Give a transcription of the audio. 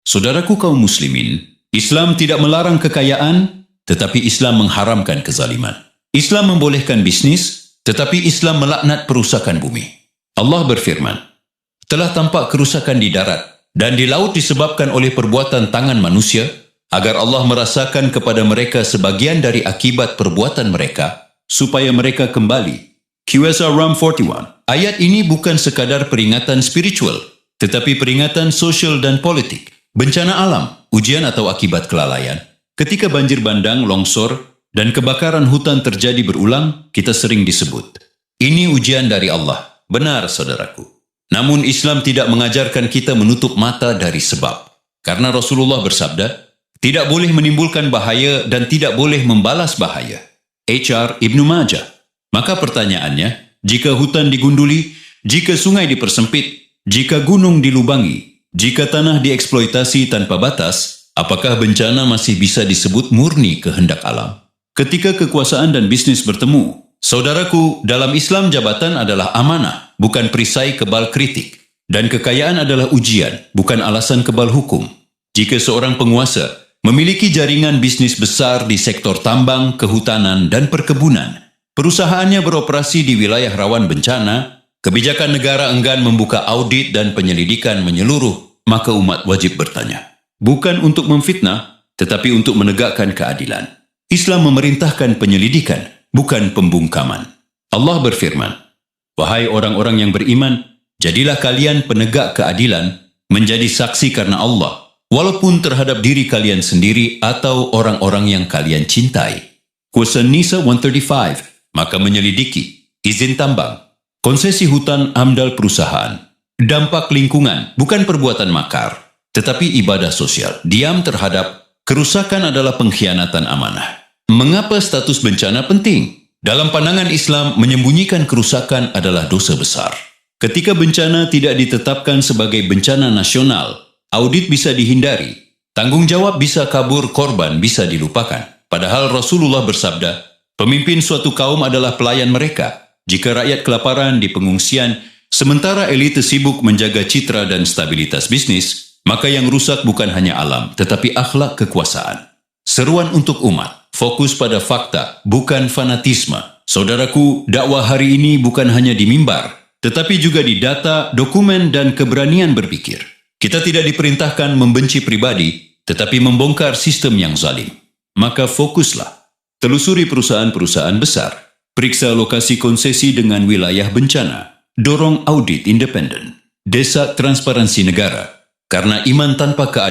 Saudaraku kaum muslimin, Islam tidak melarang kekayaan, tetapi Islam mengharamkan kezaliman. Islam membolehkan bisnis, tetapi Islam melaknat perusakan bumi. Allah berfirman, telah tampak kerusakan di darat dan di laut disebabkan oleh perbuatan tangan manusia, agar Allah merasakan kepada mereka sebagian dari akibat perbuatan mereka, supaya mereka kembali. QSR Ram 41. Ayat ini bukan sekadar peringatan spiritual, tetapi peringatan sosial dan politik. Bencana alam, ujian atau akibat kelalaian. Ketika banjir bandang, longsor, dan kebakaran hutan terjadi berulang, kita sering disebut, ini ujian dari Allah. Benar, saudaraku. Namun Islam tidak mengajarkan kita menutup mata dari sebab. Karena Rasulullah bersabda, tidak boleh menimbulkan bahaya dan tidak boleh membalas bahaya. HR Ibnu Majah. Maka pertanyaannya, jika hutan digunduli, jika sungai dipersempit, jika gunung dilubangi, jika tanah dieksploitasi tanpa batas, apakah bencana masih bisa disebut murni kehendak alam? Ketika kekuasaan dan bisnis bertemu, saudaraku, dalam Islam jabatan adalah amanah, bukan perisai kebal kritik. Dan kekayaan adalah ujian, bukan alasan kebal hukum. Jika seorang penguasa memiliki jaringan bisnis besar di sektor tambang, kehutanan, dan perkebunan, perusahaannya beroperasi di wilayah rawan bencana, kebijakan negara enggan membuka audit dan penyelidikan menyeluruh, maka umat wajib bertanya. Bukan untuk memfitnah, tetapi untuk menegakkan keadilan. Islam memerintahkan penyelidikan, bukan pembungkaman. Allah berfirman, wahai orang-orang yang beriman, jadilah kalian penegak keadilan, menjadi saksi karena Allah, walaupun terhadap diri kalian sendiri atau orang-orang yang kalian cintai. Kuasa Nisa 135, maka menyelidiki, izin tambang, konsesi hutan amdal perusahaan, dampak lingkungan, bukan perbuatan makar, tetapi ibadah sosial. Diam terhadap kerusakan adalah pengkhianatan amanah. Mengapa status bencana penting? Dalam pandangan Islam, menyembunyikan kerusakan adalah dosa besar. Ketika bencana tidak ditetapkan sebagai bencana nasional, audit bisa dihindari, tanggung jawab bisa kabur, korban bisa dilupakan. Padahal Rasulullah bersabda, pemimpin suatu kaum adalah pelayan mereka. Jika rakyat kelaparan di pengungsian, sementara elite sibuk menjaga citra dan stabilitas bisnis, maka yang rusak bukan hanya alam, tetapi akhlak kekuasaan. Seruan untuk umat, fokus pada fakta, bukan fanatisme. Saudaraku, dakwah hari ini bukan hanya di mimbar, tetapi juga di data, dokumen, dan keberanian berpikir. Kita tidak diperintahkan membenci pribadi, tetapi membongkar sistem yang zalim. Maka fokuslah. Telusuri perusahaan-perusahaan besar. Periksa lokasi konsesi dengan wilayah bencana. Dorong audit independen. Desak transparansi negara. Karena iman tanpa keadilan